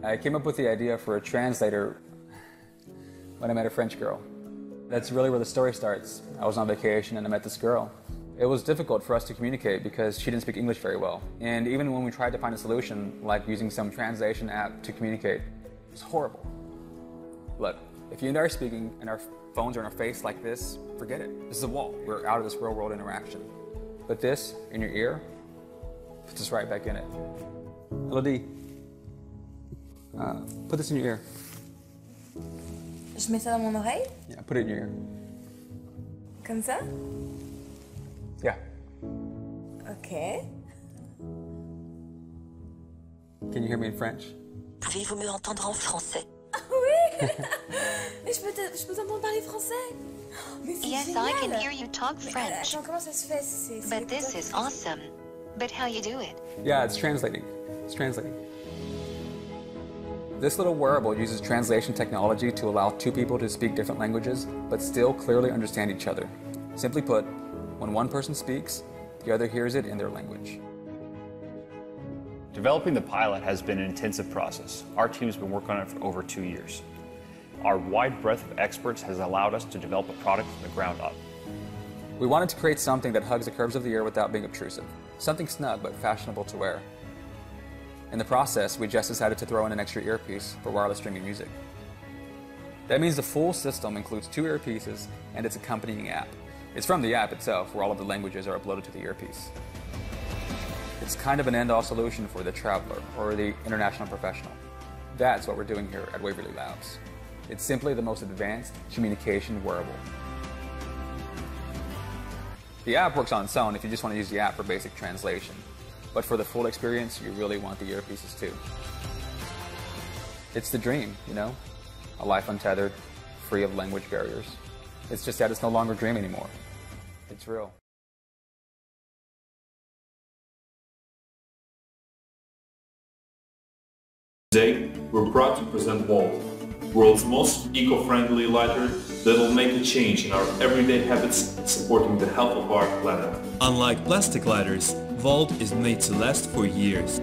I came up with the idea for a translator when I met a French girl. That's really where the story starts. I was on vacation and I met this girl. It was difficult for us to communicate because she didn't speak English very well. And even when we tried to find a solution, like using some translation app to communicate, it was horrible. Look, if you and I are speaking and our phones are in our face like this, forget it. This is a wall. We're out of this real world interaction. But this, in your ear, puts us right back in it. Elodie, put this in your ear. Je mets ça dans mon oreille? Yeah, put it in your ear. Comme ça? Yeah. Okay. Can you hear me in French? Pouvez-vous me entendre en français? Ah oui! Mais je peux t'entendre parler français? Mais c'est Yes, génial. I can hear you talk French. Attends, comment ça se fait? But this is awesome. But how you do it? Yeah, it's translating. It's translating. This little wearable uses translation technology to allow two people to speak different languages, but still clearly understand each other. Simply put, when one person speaks, the other hears it in their language. Developing the pilot has been an intensive process. Our team's been working on it for over 2 years. Our wide breadth of experts has allowed us to develop a product from the ground up. We wanted to create something that hugs the curves of the ear without being obtrusive. Something snug but fashionable to wear. In the process, we just decided to throw in an extra earpiece for wireless streaming music. That means the full system includes 2 earpieces and its accompanying app. It's from the app itself, where all of the languages are uploaded to the earpiece. It's kind of an end-all solution for the traveler or the international professional. That's what we're doing here at Waverly Labs. It's simply the most advanced communication wearable. The app works on its own if you just want to use the app for basic translation. But for the full experience, you really want the earpieces too. It's the dream, you know? A life untethered, free of language barriers. It's just that it's no longer a dream anymore. It's real. Today, we're proud to present Volt, world's most eco-friendly lighter that will make a change in our everyday habits, supporting the health of our planet. Unlike plastic lighters, Volt is made to last for years.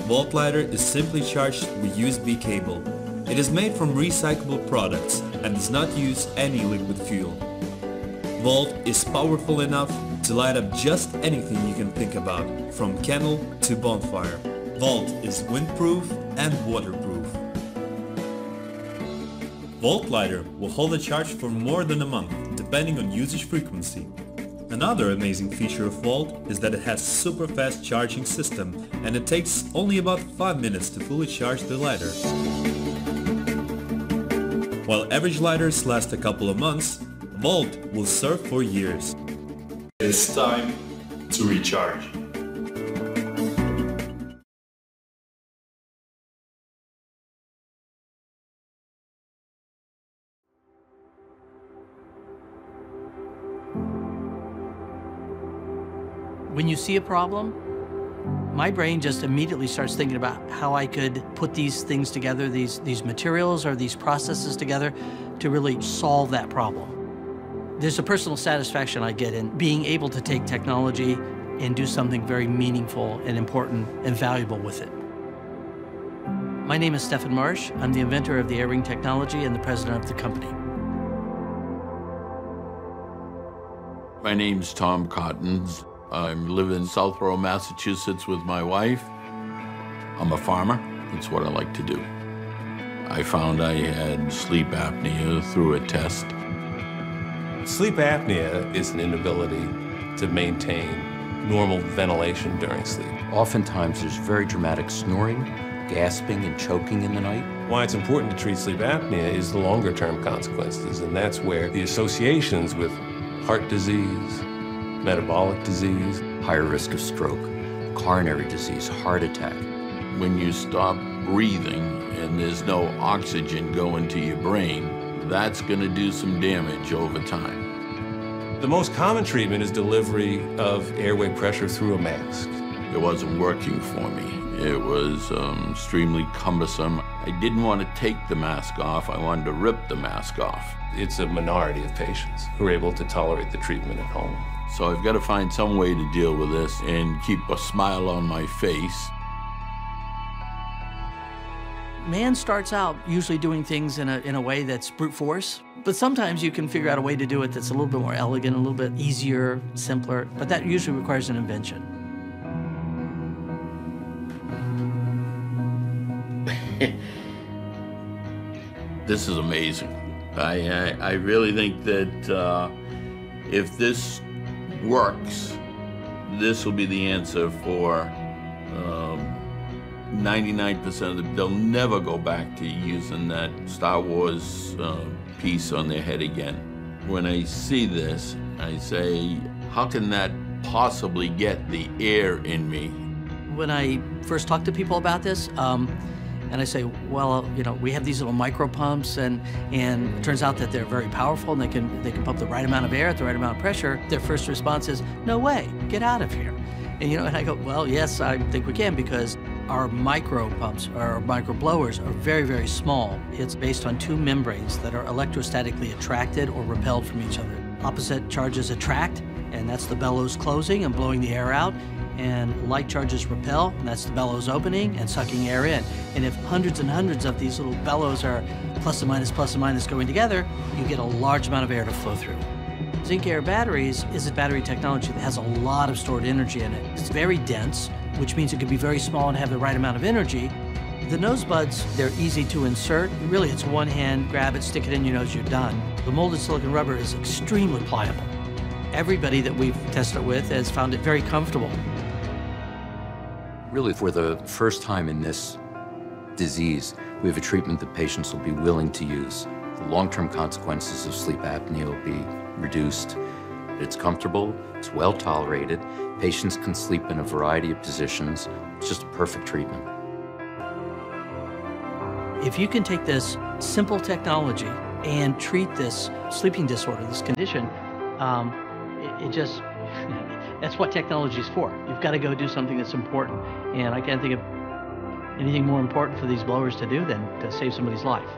Volt lighter is simply charged with USB cable. It is made from recyclable products and does not use any liquid fuel. Volt is powerful enough to light up just anything you can think about, from candle to bonfire. Volt is windproof and waterproof. Volt lighter will hold a charge for more than a month, depending on usage frequency. Another amazing feature of Volt is that it has super fast charging system, and it takes only about 5 minutes to fully charge the lighter. While average lighters last a couple of months, Volt will serve for years. It's time to recharge. When you see a problem, my brain just immediately starts thinking about how I could put these things together, these materials or these processes together to really solve that problem. There's a personal satisfaction I get in being able to take technology and do something very meaningful and important and valuable with it. My name is Stefan Marsh. I'm the inventor of the air-ring technology and the president of the company. My name's Tom Cottons. I live in Southborough, Massachusetts with my wife. I'm a farmer. That's what I like to do. I found I had sleep apnea through a test. Sleep apnea is an inability to maintain normal ventilation during sleep. Oftentimes there's very dramatic snoring, gasping and choking in the night. Why it's important to treat sleep apnea is the longer-term consequences, and that's where the associations with heart disease, metabolic disease, higher risk of stroke, coronary disease, heart attack. When you stop breathing and there's no oxygen going to your brain, that's going to do some damage over time. The most common treatment is delivery of airway pressure through a mask. It wasn't working for me. It was extremely cumbersome. I didn't want to take the mask off. I wanted to rip the mask off. It's a minority of patients who are able to tolerate the treatment at home. So I've got to find some way to deal with this and keep a smile on my face. Man starts out usually doing things in a way that's brute force, but sometimes you can figure out a way to do it that's a little bit more elegant, a little bit easier, simpler, but that usually requires an invention. This is amazing. I really think that if this works, this will be the answer for 99% of them. They'll never go back to using that Star Wars piece on their head again. When I see this, I say, how can that possibly get the air in me? When I first talk to people about this, and I say, well, you know, we have these little micro pumps, and it turns out that they're very powerful, and they can pump the right amount of air at the right amount of pressure. Their first response is, no way, get out of here. And you know, and I go, well, yes, I think we can, because our micro pumps, our micro blowers, are very, very small. It's based on two membranes that are electrostatically attracted or repelled from each other. Opposite charges attract, and that's the bellows closing and blowing the air out. And like charges repel, and that's the bellows opening and sucking air in. And if hundreds and hundreds of these little bellows are plus and minus going together, you get a large amount of air to flow through. Zinc air batteries is a battery technology that has a lot of stored energy in it. It's very dense, which means it can be very small and have the right amount of energy. The nose buds, they're easy to insert. Really, it's one hand, grab it, stick it in your nose, you're done. The molded silicon rubber is extremely pliable. Everybody that we've tested it with has found it very comfortable. Really, for the first time in this disease, we have a treatment that patients will be willing to use. The long-term consequences of sleep apnea will be reduced. It's comfortable, it's well tolerated. Patients can sleep in a variety of positions. It's just a perfect treatment. If you can take this simple technology and treat this sleeping disorder, this condition, that's what technology is for. You've got to go do something that's important. And I can't think of anything more important for these blowers to do than to save somebody's life.